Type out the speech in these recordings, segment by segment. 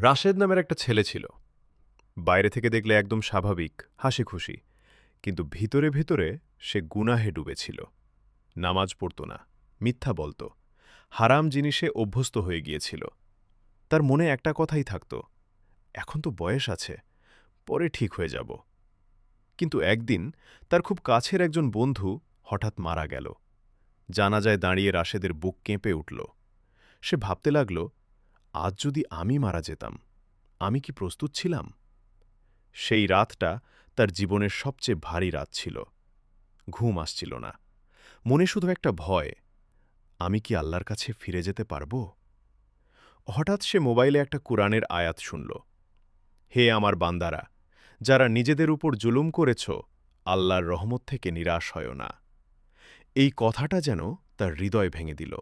রাশেদ নামের একটা ছেলে ছিল। বাইরে থেকে দেখলে একদম স্বাভাবিক, হাসি খুশি, কিন্তু ভিতরে ভিতরে সে গুনাহে ডুবেছিল। নামাজ পড়ত না, মিথ্যা বলত, হারাম জিনিসে অভ্যস্ত হয়ে গিয়েছিল। তার মনে একটা কথাই থাকত, এখন তো বয়স আছে, পরে ঠিক হয়ে যাব। কিন্তু একদিন তার খুব কাছের একজন বন্ধু হঠাৎ মারা গেল। জানাজায় দাঁড়িয়ে রাশেদের বুক কেঁপে উঠল। সে ভাবতে লাগল, আজ যদি আমি মারা যেতাম, আমি কি প্রস্তুত ছিলাম? সেই রাতটা তার জীবনের সবচেয়ে ভারী রাত ছিল। ঘুম আসছিল না, মনে শুধু একটা ভয়, আমি কি আল্লাহর কাছে ফিরে যেতে পারব? হঠাৎ সে মোবাইলে একটা কুরআনের আয়াত শুনল, হে আমার বান্দারা, যারা নিজেদের উপর জুলুম করেছ, আল্লাহর রহমত থেকে নিরাশ হয় না। এই কথাটা যেন তার হৃদয় ভেঙে দিল।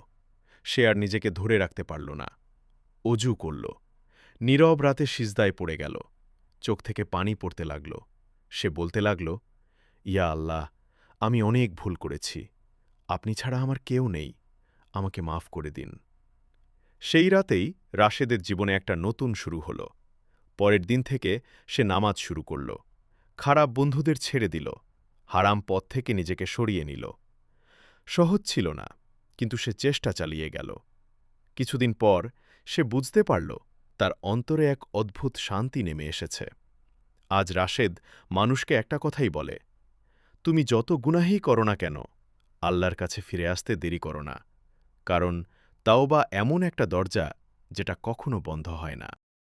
সে আর নিজেকে ধরে রাখতে পারল না। অজু করল, নীরব রাতে সিজদায় পড়ে গেল। চোখ থেকে পানি পড়তে লাগল। সে বলতে লাগল, ইয়া আল্লাহ, আমি অনেক ভুল করেছি, আপনি ছাড়া আমার কেউ নেই, আমাকে মাফ করে দিন। সেই রাতেই রাশেদের জীবনে একটা নতুন শুরু হল। পরের দিন থেকে সে নামাজ শুরু করল, খারাপ বন্ধুদের ছেড়ে দিল, হারাম পথ থেকে নিজেকে সরিয়ে নিল। সহজ ছিল না, কিন্তু সে চেষ্টা চালিয়ে গেল। কিছুদিন পর সে বুঝতে পারল, তার অন্তরে এক অদ্ভুত শান্তি নেমে এসেছে। আজ রাশেদ মানুষকে একটা কথাই বলে, তুমি যত গুনাহই করো না কেন, আল্লাহর কাছে ফিরে আসতে দেরি করো না, কারণ তাওবা এমন একটা দরজা যেটা কখনো বন্ধ হয় না।